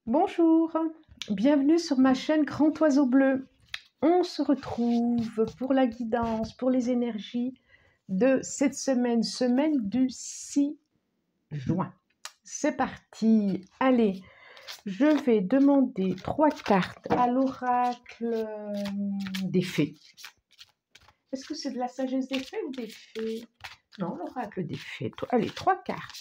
Bonjour, bienvenue sur ma chaîne Grand Oiseau Bleu. On se retrouve pour la guidance, pour les énergies de cette semaine du 6 juin. C'est parti, allez, je vais demander 3 cartes à l'oracle des fées. Est-ce que c'est de la sagesse des fées ou des fées? Non, l'oracle des fées. Allez, 3 cartes.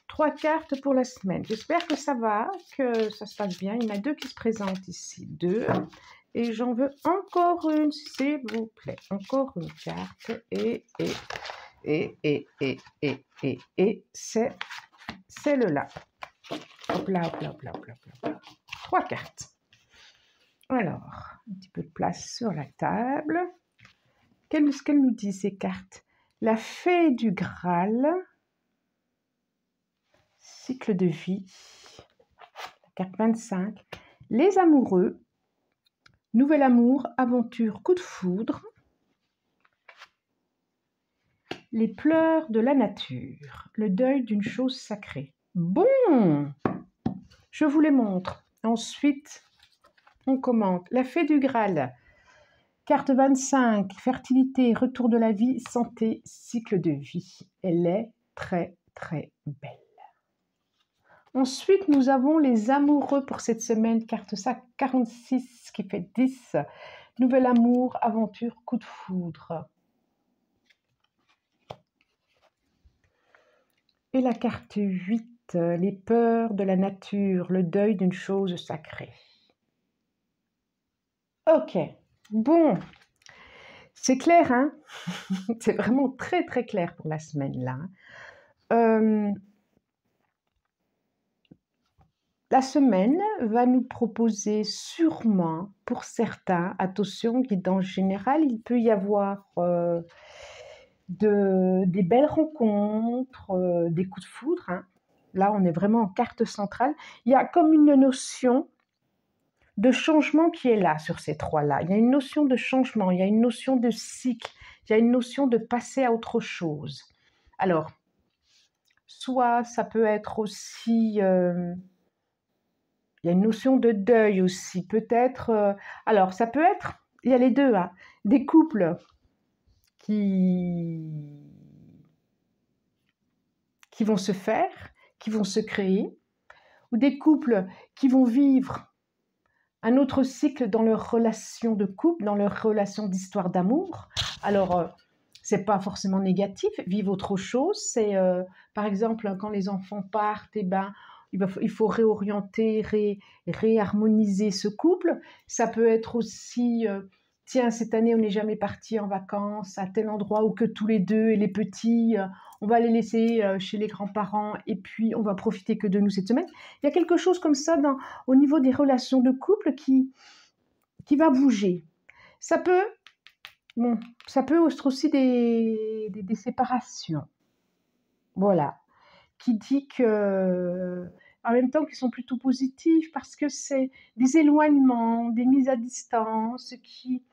3 cartes pour la semaine. J'espère que ça va, que ça se passe bien. Il y en a 2 qui se présentent ici. 2. Et j'en veux encore une, s'il vous plaît. Encore une carte. Et c'est celle-là. Hop là, hop là, hop là, hop là, hop là. 3 cartes. Alors, un petit peu de place sur la table. Qu'est-ce qu'elle nous dit, ces cartes? La fée du Graal. Cycle de vie, carte 25, les amoureux, nouvel amour, aventure, coup de foudre, les pleurs de la nature, le deuil d'une chose sacrée. Bon, je vous les montre. Ensuite, on commente. La fée du Graal, carte 25, fertilité, retour de la vie, santé, cycle de vie. Elle est très, très belle. Ensuite, nous avons les amoureux pour cette semaine, carte 46 qui fait 10. Nouvel amour, aventure, coup de foudre. Et la carte 8, les peurs de la nature, le deuil d'une chose sacrée. Ok, bon, c'est clair, hein? C'est vraiment très très clair pour la semaine là. La semaine va nous proposer sûrement, pour certains, attention, guidance générale, il peut y avoir des belles rencontres, des coups de foudre. Hein. Là, on est vraiment en carte centrale. Il y a comme une notion de changement qui est là sur ces trois-là. Il y a une notion de changement, il y a une notion de cycle, il y a une notion de passer à autre chose. Alors, soit ça peut être aussi... il y a une notion de deuil aussi, peut-être. Alors, ça peut être, il y a les deux, hein, des couples qui vont se faire, qui vont se créer, ou des couples qui vont vivre un autre cycle dans leur relation de couple, dans leur relation d'histoire d'amour. Alors, c'est pas forcément négatif, vivre autre chose. C'est, par exemple, quand les enfants partent, eh ben, il faut réorienter, réharmoniser ce couple. Ça peut être aussi, tiens, cette année, on n'est jamais parti en vacances à tel endroit où que tous les deux et les petits, on va les laisser chez les grands-parents et puis on va profiter que de nous cette semaine. Il y a quelque chose comme ça au niveau des relations de couple qui va bouger. Ça peut être aussi des séparations. Voilà. Qui dit que, en même temps, qu'ils sont plutôt positifs parce que c'est des éloignements, des mises à distance qui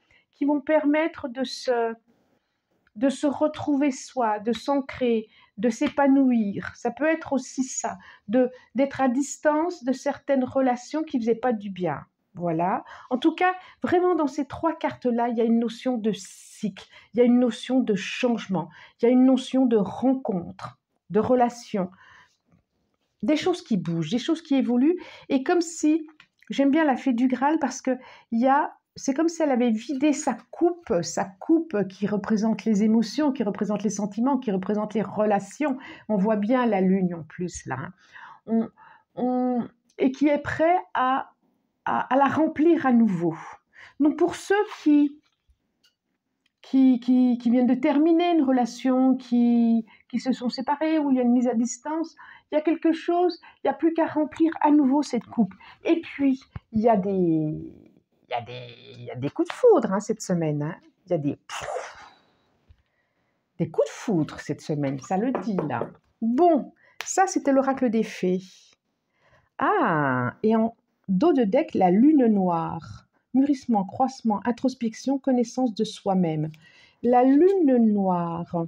vont permettre de se retrouver soi, de s'ancrer, de s'épanouir. Ça peut être aussi ça, d'être à distance de certaines relations qui ne faisaient pas du bien. Voilà. En tout cas, vraiment dans ces 3 cartes-là, il y a une notion de cycle, il y a une notion de changement, il y a une notion de rencontre, de relation, des choses qui bougent, des choses qui évoluent. Et comme si, j'aime bien la fée du Graal parce que c'est comme si elle avait vidé sa coupe qui représente les émotions, qui représente les sentiments, qui représente les relations. On voit bien la lune en plus là. Et qui est prêt à la remplir à nouveau. Donc pour ceux qui viennent de terminer une relation, qui se sont séparés, où il y a une mise à distance, il y a quelque chose, il n'y a plus qu'à remplir à nouveau cette coupe. Et puis, il y a des coups de foudre hein, cette semaine. Hein. Il y a des coups de foudre cette semaine, ça le dit là. Bon, ça c'était l'oracle des fées. Ah, et en dos de deck, la lune noire. Mûrissement, croissement, introspection, connaissance de soi-même. La lune noire.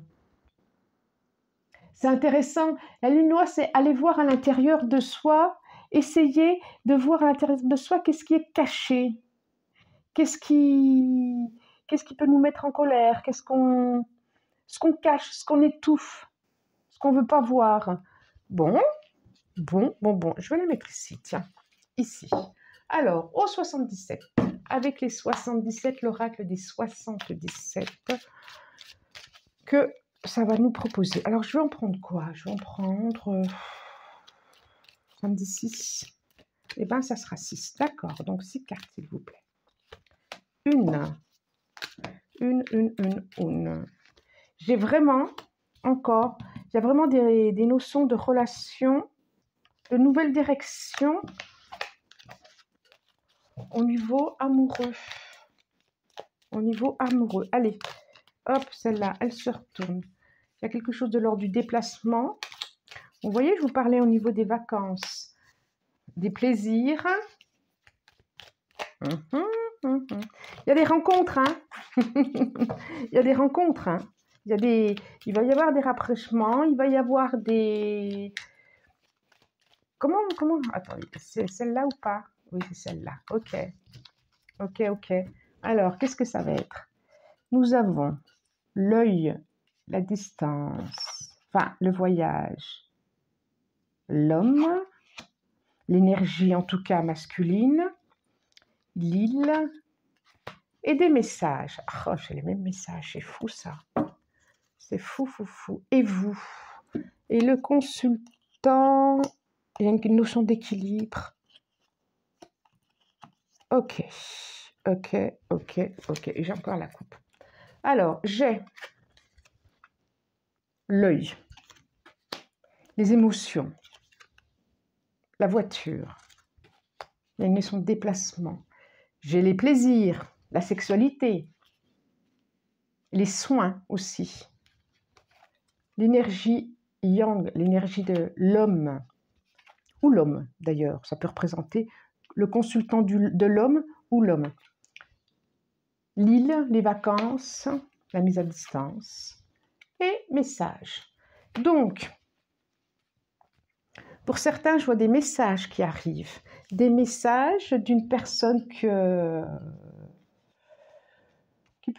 C'est intéressant. La lune noire, c'est aller voir à l'intérieur de soi Essayez de voir à l'intérieur de soi qu'est-ce qui est caché, qu'est-ce qui peut nous mettre en colère, ce qu'on cache, ce qu'on étouffe, ce qu'on ne veut pas voir. Bon, je vais les mettre ici, tiens, ici. Alors, au 77, avec les 77, l'oracle des 77, que ça va nous proposer. Alors, je vais en prendre quoi? Je vais en prendre 76. Eh bien, ça sera 6. D'accord, donc 6 cartes, s'il vous plaît. Une. J'ai vraiment, encore, il y a vraiment des notions de relation, de nouvelles directions au niveau amoureux. Au niveau amoureux. Allez, hop, celle-là, elle se retourne. Il y a quelque chose de l'ordre du déplacement. Vous voyez, je vous parlais au niveau des vacances, des plaisirs. Il y a des rencontres, hein. Il y a des rencontres, hein. Il va y avoir des rapprochements, il va y avoir des... Comment... Attendez, c'est celle-là ou pas? Oui, c'est celle-là. Ok. Alors, qu'est-ce que ça va être? Nous avons l'œil, la distance, enfin, le voyage, l'homme, l'énergie en tout cas masculine, l'île et des messages. Oh, j'ai les mêmes messages, c'est fou ça. C'est fou. Et vous? Et le consultant, il y a une notion d'équilibre. Ok. Et j'ai encore la coupe. Alors, j'ai l'œil, les émotions, la voiture, il y a une notion de déplacement. J'ai les plaisirs, la sexualité, les soins aussi, l'énergie yang, l'énergie de l'homme, ou l'homme d'ailleurs, ça peut représenter le consultant de l'homme ou l'homme. L'île, les vacances, la mise à distance et messages. Donc, pour certains, je vois des messages qui arrivent, des messages d'une personne qui peut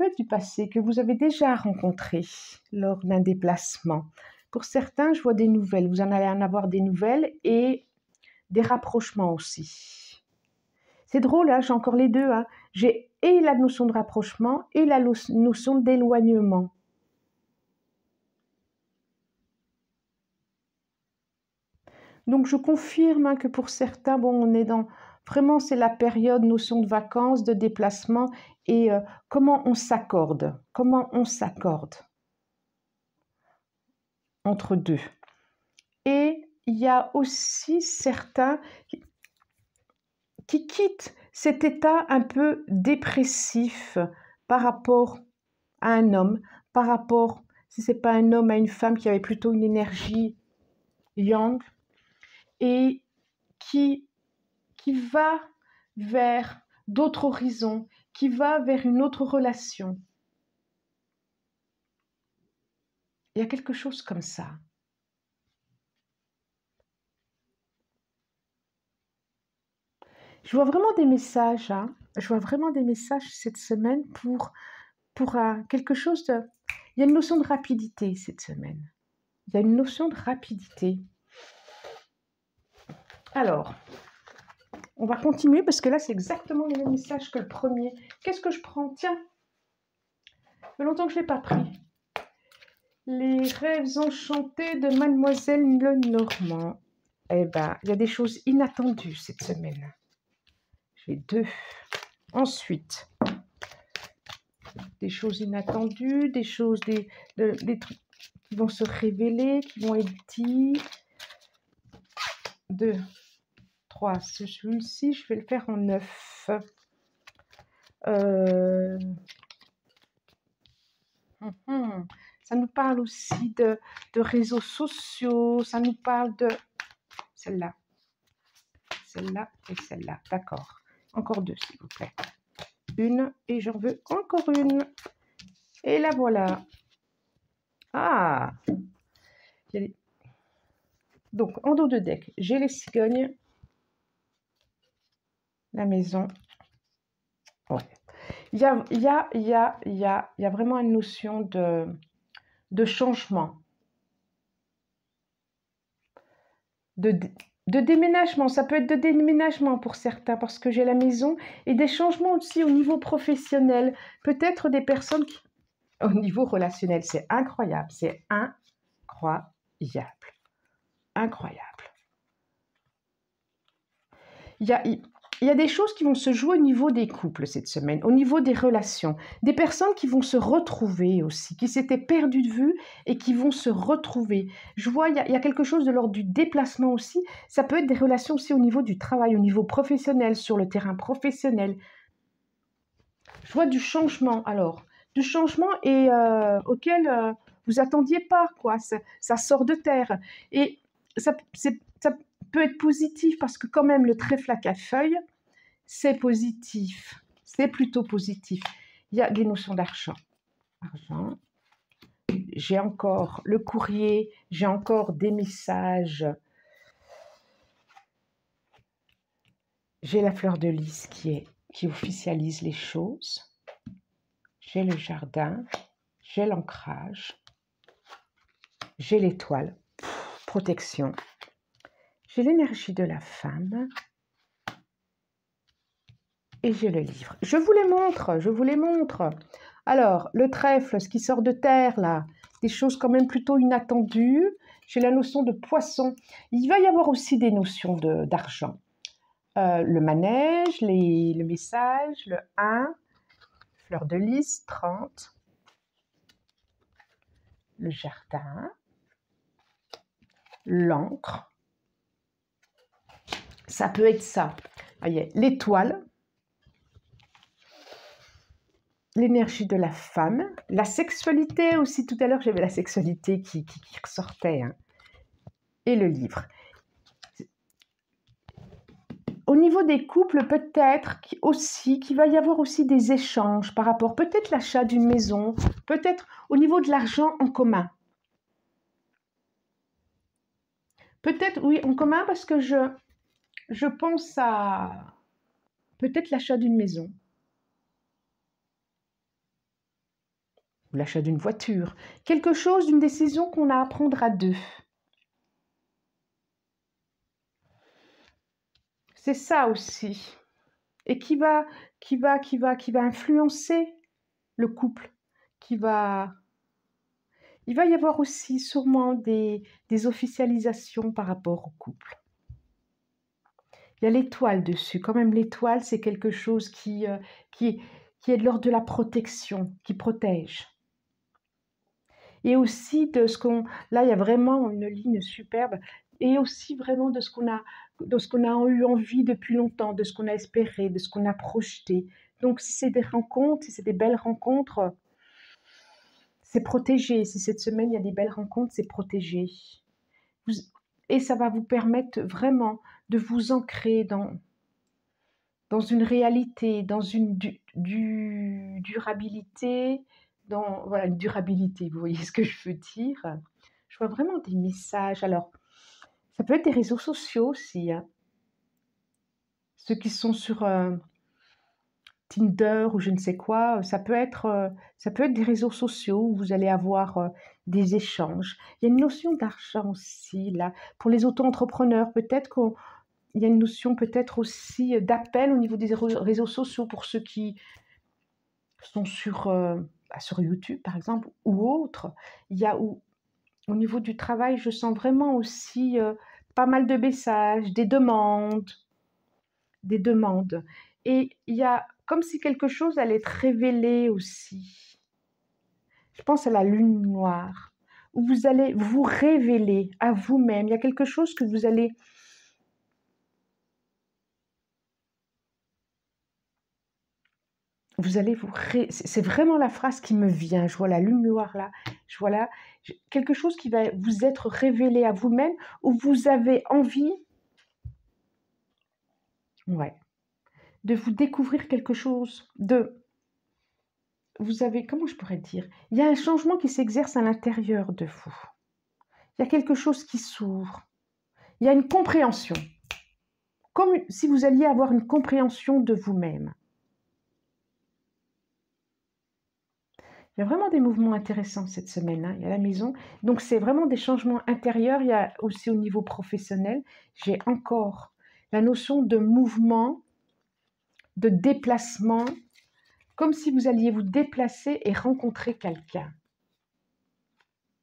être du passé, que vous avez déjà rencontré lors d'un déplacement. Pour certains, je vois des nouvelles, vous en allez en avoir des nouvelles et des rapprochements aussi. C'est drôle, hein, j'ai encore les deux. Hein. J'ai et la notion de rapprochement et la notion d'éloignement. Donc, je confirme hein, que pour certains, bon, on est dans... Vraiment, c'est la période, notion de vacances, de déplacement et comment on s'accorde. Comment on s'accorde entre deux. Et il y a aussi certains qui quittent cet état un peu dépressif par rapport à un homme, par rapport, si ce n'est pas un homme, à une femme qui avait plutôt une énergie yang, et qui va vers d'autres horizons, qui va vers une autre relation. Il y a quelque chose comme ça. Je vois vraiment des messages, hein. Je vois vraiment des messages cette semaine pour quelque chose de... Il y a une notion de rapidité cette semaine. Il y a une notion de rapidité. Alors, on va continuer parce que là, c'est exactement le même message que le premier. Qu'est-ce que je prends? Tiens, ça fait longtemps que je ne l'ai pas pris. Les rêves enchantés de Mademoiselle Lenormand. Eh bien, il y a des choses inattendues cette semaine. J'ai deux. Ensuite, des choses inattendues, des choses, des trucs qui vont se révéler, qui vont être dits. 2, 3. Celui-ci, je vais le faire en 9. Ça nous parle aussi de réseaux sociaux, ça nous parle de celle-là et celle-là. D'accord. Encore 2, s'il vous plaît. Une, et j'en veux encore une. Et la voilà. Ah! Donc, en dos de deck, j'ai les cigognes La maison. Ouais. Il y a vraiment une notion de changement, de, de déménagement. Ça peut être de déménagement pour certains parce que j'ai la maison et des changements aussi au niveau professionnel. Peut-être des personnes qui, au niveau relationnel, c'est incroyable, c'est incroyable, incroyable. Il y a des choses qui vont se jouer au niveau des couples cette semaine, au niveau des relations. Des personnes qui vont se retrouver aussi, qui s'étaient perdues de vue et qui vont se retrouver. Je vois, il y a quelque chose de l'ordre du déplacement aussi. Ça peut être des relations aussi au niveau du travail, au niveau professionnel, sur le terrain professionnel. Je vois du changement, alors. Du changement et auquel vous attendiez pas, quoi. Ça sort de terre. Et ça peut être positif parce que quand même, le trèfle à 4 feuilles, c'est positif, c'est plutôt positif. Il y a des notions d'argent. Argent. J'ai encore le courrier, j'ai encore des messages. J'ai la fleur de lys qui officialise les choses. J'ai le jardin, j'ai l'ancrage, j'ai l'étoile, protection. J'ai l'énergie de la femme. Et j'ai le livre. Je vous les montre, je vous les montre. Alors, le trèfle, ce qui sort de terre, là, des choses quand même plutôt inattendues. J'ai la notion de poisson. Il va y avoir aussi des notions d'argent. Le manège, le message, le 1, fleur de lys, 30. Le jardin, l'encre. Ça peut être ça. Voyez, l'étoile. L'énergie de la femme, la sexualité aussi, tout à l'heure j'avais la sexualité qui ressortait, hein. Et le livre. Au niveau des couples, peut-être aussi qu'il va y avoir aussi des échanges par rapport, peut-être l'achat d'une maison, peut-être au niveau de l'argent en commun. Peut-être, oui, en commun parce que je pense à peut-être l'achat d'une maison. Ou l'achat d'une voiture, quelque chose, d'une décision qu'on a à prendre à deux. C'est ça aussi. Et qui va influencer le couple, il va y avoir aussi sûrement des officialisations par rapport au couple. Il y a l'étoile dessus, quand même l'étoile c'est quelque chose qui est de l'ordre de la protection, qui protège. Et aussi de ce qu'on... Là, il y a vraiment une ligne superbe. Et aussi vraiment de ce qu'on a eu envie depuis longtemps, de ce qu'on a espéré, de ce qu'on a projeté. Donc, si c'est des rencontres, si c'est des belles rencontres, c'est protégé. Si cette semaine, il y a des belles rencontres, c'est protégé. Et ça va vous permettre vraiment de vous ancrer dans une réalité, dans une durabilité, voilà, une durabilité, vous voyez ce que je veux dire. Je vois vraiment des messages. Alors, ça peut être des réseaux sociaux aussi, hein. Ceux qui sont sur Tinder ou je ne sais quoi, ça peut être des réseaux sociaux où vous allez avoir des échanges. Il y a une notion d'argent aussi, là. Pour les auto-entrepreneurs, peut-être qu'il y a une notion peut-être aussi d'appel au niveau des réseaux sociaux pour ceux qui sont sur YouTube, par exemple, ou autres. Il y a au niveau du travail, je sens vraiment aussi pas mal de messages, des demandes. Et il y a comme si quelque chose allait être révélé aussi. Je pense à la lune noire, où vous allez vous révéler à vous-même. Il y a quelque chose que vous allez... C'est vraiment la phrase qui me vient. Je vois la lune noire là. Je vois là quelque chose qui va vous être révélé à vous-même, où vous avez envie... Ouais. De vous découvrir quelque chose, vous avez, comment je pourrais dire, il y a un changement qui s'exerce à l'intérieur de vous. Il y a quelque chose qui s'ouvre. Il y a une compréhension. comme si vous alliez avoir une compréhension de vous-même. Il y a vraiment des mouvements intéressants cette semaine, hein. Il y a la maison. Donc, c'est vraiment des changements intérieurs. Il y a aussi au niveau professionnel, j'ai encore la notion de mouvement, de déplacement, comme si vous alliez vous déplacer et rencontrer quelqu'un.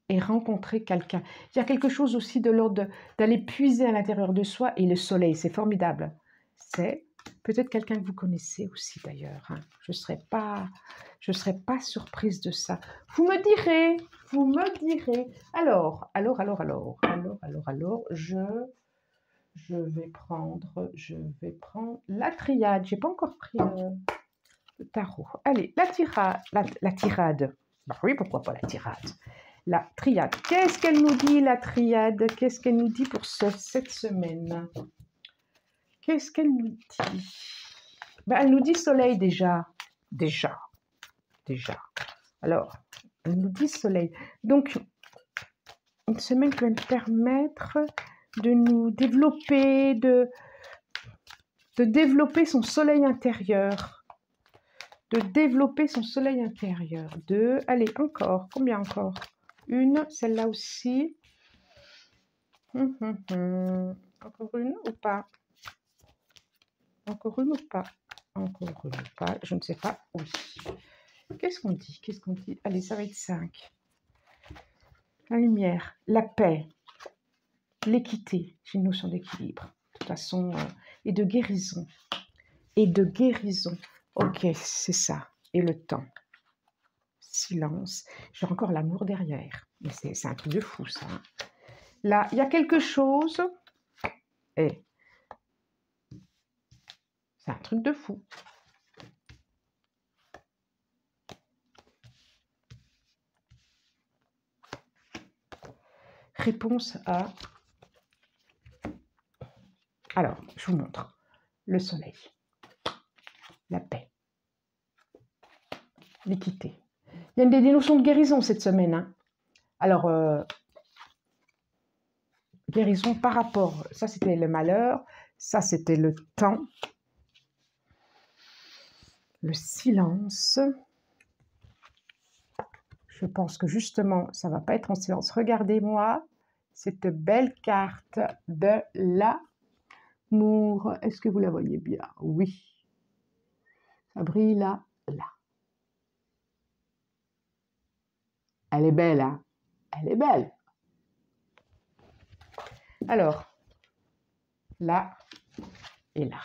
Il y a quelque chose aussi de l'ordre d'aller puiser à l'intérieur de soi, et le soleil, c'est formidable. C'est peut-être quelqu'un que vous connaissez aussi d'ailleurs, hein. Je serais pas surprise de ça. Vous me direz. Alors, je vais prendre la triade. J'ai pas encore pris le tarot. Allez, la tirade. Bah oui, pourquoi pas la tirade. La triade. Qu'est-ce qu'elle nous dit, la triade? Qu'est-ce qu'elle nous dit pour cette semaine? Qu'est-ce qu'elle nous dit? Ben, elle nous dit soleil déjà. Déjà. Alors, elle nous dit soleil. Donc, une semaine qui va nous permettre de nous développer, de développer son soleil intérieur. Allez, encore. Combien encore? Une, celle-là aussi. Encore une ou pas? Je ne sais pas. Oui. Qu'est-ce qu'on dit? Allez, ça va être 5. La lumière, la paix, l'équité. J'ai une notion d'équilibre. De toute façon, et de guérison. Ok, c'est ça. Et le temps. Silence. J'ai encore l'amour derrière. Mais c'est un truc de fou, ça. Là, il y a quelque chose. Et c'est un truc de fou. Réponse à... Alors, je vous montre. Le soleil. La paix. L'équité. Il y a des notions de guérison cette semaine, hein. Alors, guérison par rapport... Ça, c'était le malheur. Ça, c'était le temps. Le silence. Je pense que justement, ça ne va pas être en silence. Regardez-moi cette belle carte de l'amour. Est-ce que vous la voyez bien? Oui. Ça brille là. Elle est belle, hein? Elle est belle. Alors, là et là.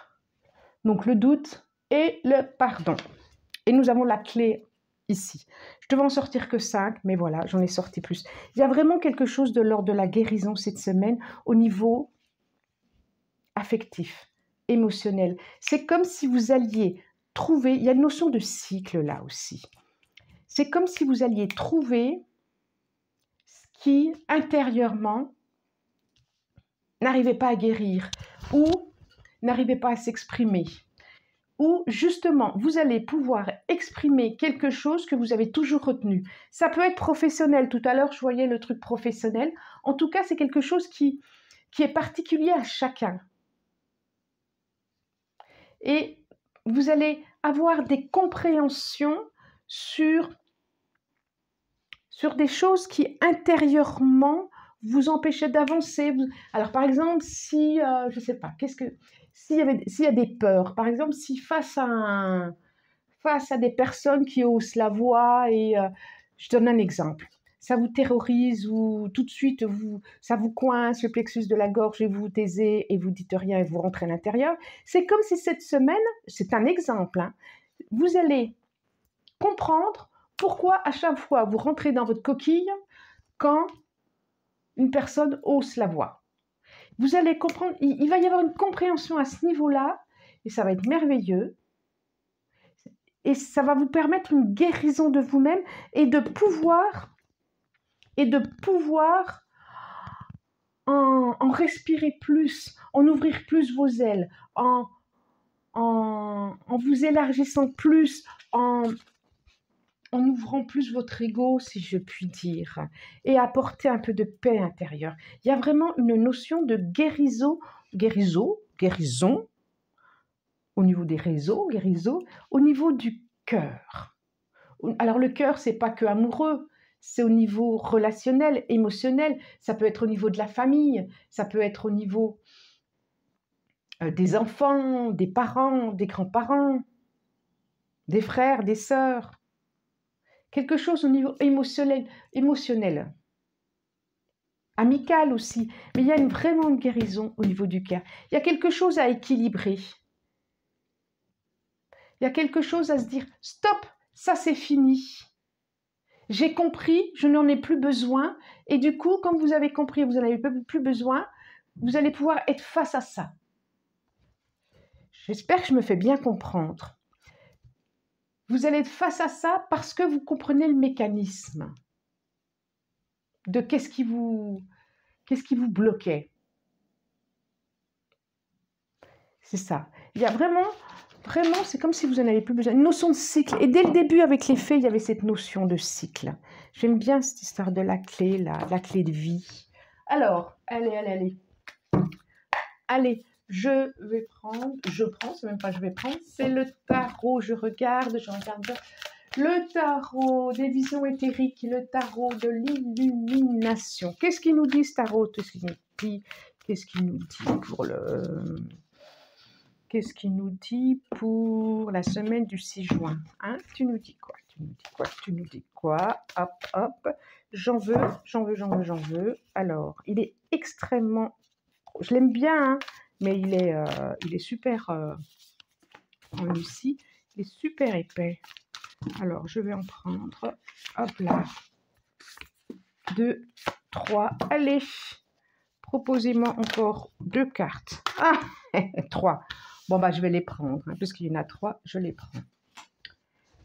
Donc, le doute et le pardon. Et nous avons la clé ici. Je devais en sortir que 5, mais voilà, j'en ai sorti plus. Il y a vraiment quelque chose de l'ordre de la guérison cette semaine au niveau affectif, émotionnel. C'est comme si vous alliez trouver, il y a une notion de cycle là aussi. C'est comme si vous alliez trouver ce qui, intérieurement, n'arrivait pas à guérir ou n'arrivait pas à s'exprimer. Ou justement, vous allez pouvoir exprimer quelque chose que vous avez toujours retenu. Ça peut être professionnel. Tout à l'heure, je voyais le truc professionnel. En tout cas, c'est quelque chose qui est particulier à chacun. Et vous allez avoir des compréhensions sur des choses qui, intérieurement, vous empêchaient d'avancer. Alors, par exemple, si, je ne sais pas, s'il y a des peurs, par exemple, si face à des personnes qui haussent la voix, et je donne un exemple, ça vous terrorise ou tout de suite, ça vous coince le plexus de la gorge et vous vous taisez et vous dites rien et vous rentrez à l'intérieur, c'est comme si cette semaine, c'est un exemple, hein, vous allez comprendre pourquoi à chaque fois vous rentrez dans votre coquille quand une personne hausse la voix. Vous allez comprendre, il va y avoir une compréhension à ce niveau-là et ça va être merveilleux. Et ça va vous permettre une guérison de vous-même et de pouvoir en respirer plus, en ouvrir plus vos ailes, en vous élargissant plus, en ouvrant plus votre ego, si je puis dire, et apporter un peu de paix intérieure. Il y a vraiment une notion de guérison guérison, au niveau des réseaux, au niveau du cœur. Alors le cœur, c'est pas que amoureux, c'est au niveau relationnel, émotionnel, ça peut être au niveau de la famille, ça peut être au niveau des enfants, des parents, des grands-parents, des frères, des sœurs. Quelque chose au niveau émotionnel, amical aussi, mais il y a vraiment une guérison au niveau du cœur. Il y a quelque chose à équilibrer. Il y a quelque chose à se dire, stop, ça c'est fini. J'ai compris, je n'en ai plus besoin. Et du coup, comme vous avez compris, vous n'en avez plus besoin, vous allez pouvoir être face à ça. J'espère que je me fais bien comprendre. Vous allez être face à ça parce que vous comprenez le mécanisme de qu'est-ce qui vous bloquait. C'est ça. Il y a vraiment, c'est comme si vous n'en avez plus besoin. Une notion de cycle. Et dès le début, avec les fées, il y avait cette notion de cycle. J'aime bien cette histoire de la clé, la clé de vie. Alors, allez. Allez, je prends, c'est même pas je vais prendre, c'est le tarot. Je regarde. Le tarot des visions éthériques, le tarot de l'illumination. Qu'est-ce qu'il nous dit, ce tarot? Qu'est-ce qu'il nous dit pour la semaine du 6 juin, hein? Tu nous dis quoi? Hop. J'en veux. Alors, il est extrêmement... Je l'aime bien, hein, mais il est super... en Lucie, il est super épais. Alors, je vais en prendre, hop là, 2, 3, allez, proposez-moi encore 2 cartes. Ah, 3. Bon, bah, je vais les prendre, hein, puisqu'il y en a 3, je les prends.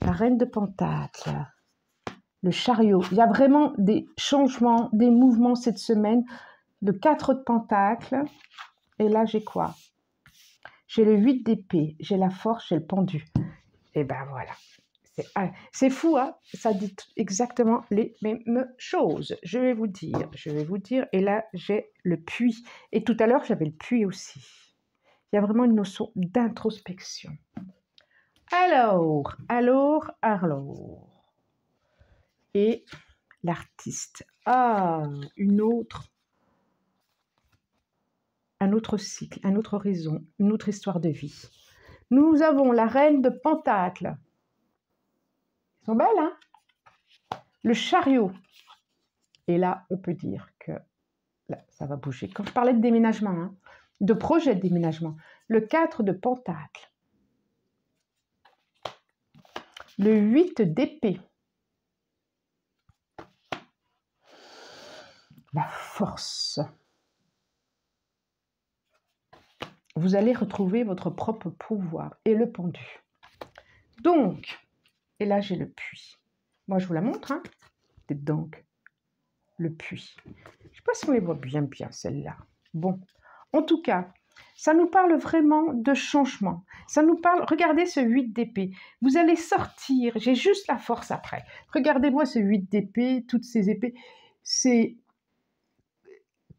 La reine de Pentacle, le chariot. Il y a vraiment des changements, des mouvements cette semaine. Le 4 de Pentacle, et là, j'ai quoi? J'ai le 8 d'épée, j'ai la force, j'ai le pendu. Et ben voilà. C'est fou, hein? Ça dit exactement les mêmes choses. Je vais vous dire. Et là, j'ai le puits. Et tout à l'heure, j'avais le puits aussi. Il y a vraiment une notion d'introspection. Alors. Et l'artiste. Ah, un autre cycle, un autre horizon, une autre histoire de vie. Nous avons la reine de Pentacle. Elles sont belles, hein? Le chariot. Et là, on peut dire que là, ça va bouger. Quand je parlais de déménagement, hein, de projet de déménagement, le 4 de Pentacle. Le 8 d'épée. La force. Vous allez retrouver votre propre pouvoir et le pendu. Donc, et là, j'ai le puits. Moi, je vous la montre, hein. C'est donc le puits. Je ne sais pas si on les voit bien, celle-là. Bon, en tout cas, ça nous parle vraiment de changement. Ça nous parle, regardez ce 8 d'épée. Vous allez sortir, j'ai juste la force après. Regardez-moi ce 8 d'épée, toutes ces épées.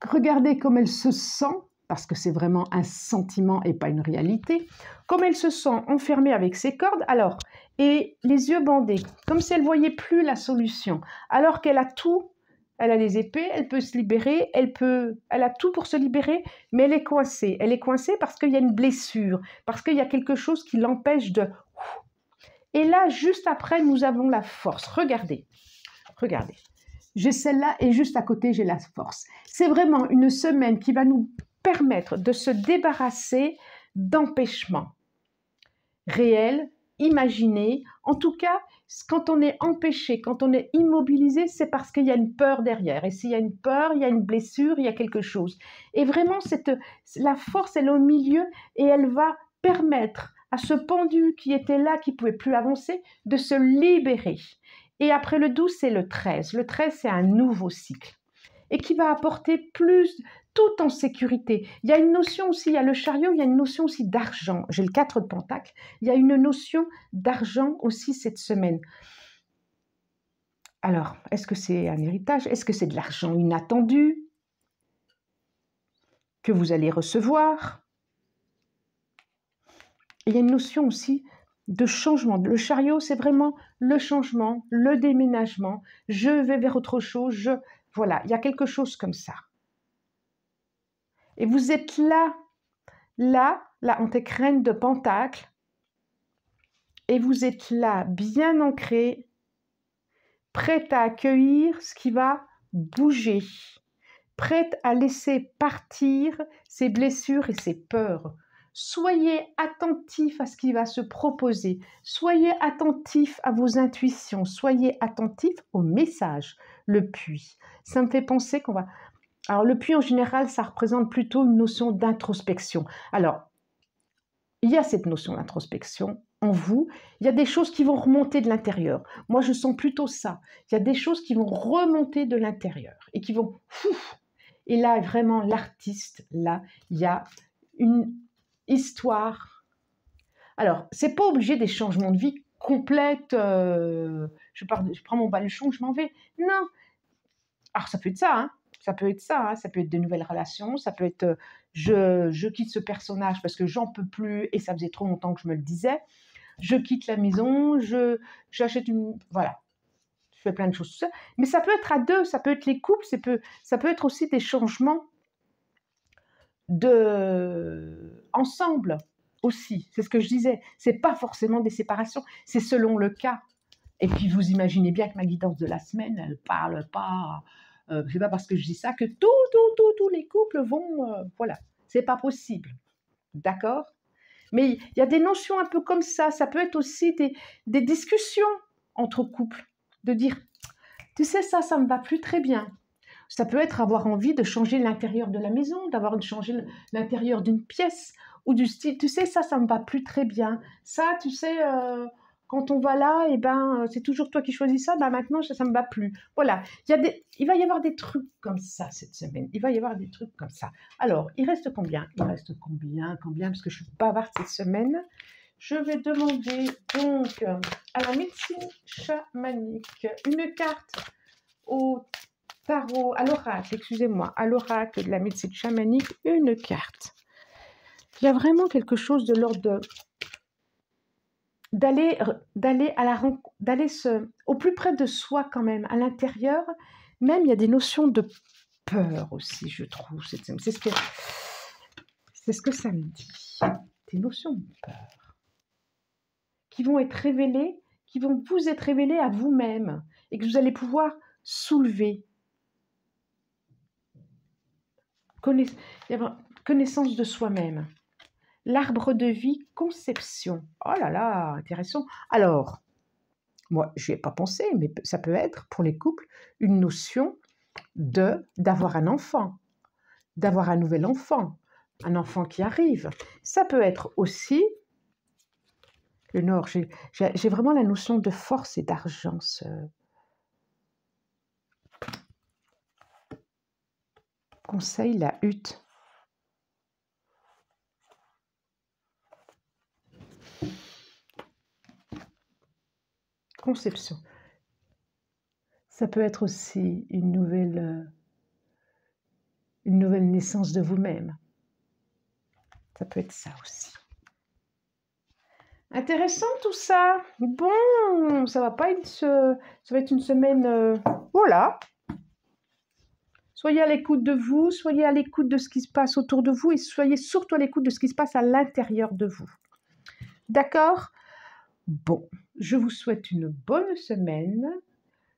Regardez comme elle se sent, parce que c'est vraiment un sentiment et pas une réalité, comme elle se sent enfermée avec ses cordes, alors, et les yeux bandés, comme si elle ne voyait plus la solution, alors qu'elle a tout, elle a les épées, elle peut se libérer, elle a tout pour se libérer, mais elle est coincée. Elle est coincée parce qu'il y a une blessure, parce qu'il y a quelque chose qui l'empêche de... Et là, juste après, nous avons la force. Regardez. J'ai celle-là et juste à côté, j'ai la force. C'est vraiment une semaine qui va nous permettre de se débarrasser d'empêchements réels, imaginés. En tout cas, quand on est empêché, quand on est immobilisé, c'est parce qu'il y a une peur derrière. Et s'il y a une peur, il y a une blessure, il y a quelque chose. Et vraiment, la force, elle est au milieu et elle va permettre à ce pendu qui était là, qui ne pouvait plus avancer, de se libérer. Et après le 12, c'est le 13. Le 13, c'est un nouveau cycle et qui va apporter plus, tout en sécurité. Il y a une notion aussi, il y a le chariot, il y a une notion aussi d'argent. J'ai le 4 de Pentacle. Il y a une notion d'argent aussi cette semaine. Alors, est-ce que c'est un héritage? Est-ce que c'est de l'argent inattendu que vous allez recevoir? il y a une notion aussi de changement. Le chariot, c'est vraiment le changement, le déménagement. Je vais vers autre chose. Voilà, il y a quelque chose comme ça. Et vous êtes là, en tête reine de Pentacle, et vous êtes là, bien ancré, prête à accueillir ce qui va bouger, prête à laisser partir ses blessures et ses peurs. Soyez attentif à ce qui va se proposer, soyez attentif à vos intuitions, soyez attentif au message. Le puits, ça me fait penser qu'on va... Alors le puits en général, ça représente plutôt une notion d'introspection. Alors, il y a cette notion d'introspection en vous, il y a des choses qui vont remonter de l'intérieur. Moi, je sens plutôt ça. Il y a des choses qui vont remonter de l'intérieur et qui vont... Et là, vraiment, l'artiste, là, il y a une histoire. Alors, c'est pas obligé des changements de vie complètes. Je prends mon baluchon, je m'en vais. Non. Alors, ça peut être ça, hein. Ça peut être ça, hein. Ça peut être de nouvelles relations, ça peut être je quitte ce personnage parce que j'en peux plus et ça faisait trop longtemps que je me le disais. Je quitte la maison, j'achète une... Voilà, je fais plein de choses tout ça. Mais ça peut être à deux, ça peut être les couples, ça peut être aussi des changements ensemble aussi. C'est ce que je disais. C'est pas forcément des séparations, c'est selon le cas. Et puis vous imaginez bien que ma guidance de la semaine, elle parle pas... c'est pas parce que je dis ça que tous les couples vont... voilà, c'est pas possible. D'accord ? Mais il y a des notions un peu comme ça. Ça peut être aussi des discussions entre couples. De dire, tu sais, ça me va plus très bien. Ça peut être avoir envie de changer l'intérieur de la maison, d'avoir changé l'intérieur d'une pièce ou du style. Tu sais, ça me va plus très bien. Ça, tu sais, quand on va là, eh ben, c'est toujours toi qui choisis ça. Ben maintenant, ça me va plus. Voilà. Il va y avoir des trucs comme ça cette semaine. Il va y avoir des trucs comme ça. Alors, il reste combien? Il reste combien? Parce que je suis bavarde cette semaine. Je vais demander donc à la médecine chamanique une carte au tarot, à l'oracle, excusez-moi, à l'oracle de la médecine chamanique, une carte. Il y a vraiment quelque chose de l'ordre d'aller au plus près de soi quand même, à l'intérieur. Même il y a des notions de peur aussi, je trouve. C'est ce que ça me dit. Des notions de peur qui vont être révélées, qui vont vous être révélées à vous-même et que vous allez pouvoir soulever. Connaissance de soi-même. L'arbre de vie, conception. Oh là là, intéressant. Alors, moi, je n'y ai pas pensé, mais ça peut être, pour les couples, une notion d'avoir un enfant, d'avoir un nouvel enfant, un enfant qui arrive. Ça peut être aussi, le Nord, j'ai vraiment la notion de force et d'argent. Conseil, la hutte. Conception. Ça peut être aussi une nouvelle naissance de vous-même. Ça peut être ça aussi. Intéressant tout ça. Bon, ça va être une semaine... voilà. Soyez à l'écoute de vous, soyez à l'écoute de ce qui se passe autour de vous et soyez surtout à l'écoute de ce qui se passe à l'intérieur de vous. D'accord ? Bon, je vous souhaite une bonne semaine.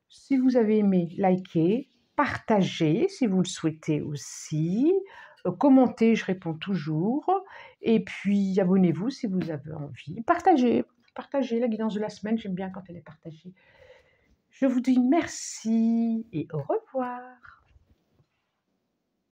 Si vous avez aimé, likez, partagez si vous le souhaitez aussi. Commentez, je réponds toujours. Et puis, abonnez-vous si vous avez envie. Partagez la guidance de la semaine. J'aime bien quand elle est partagée. Je vous dis merci et au revoir.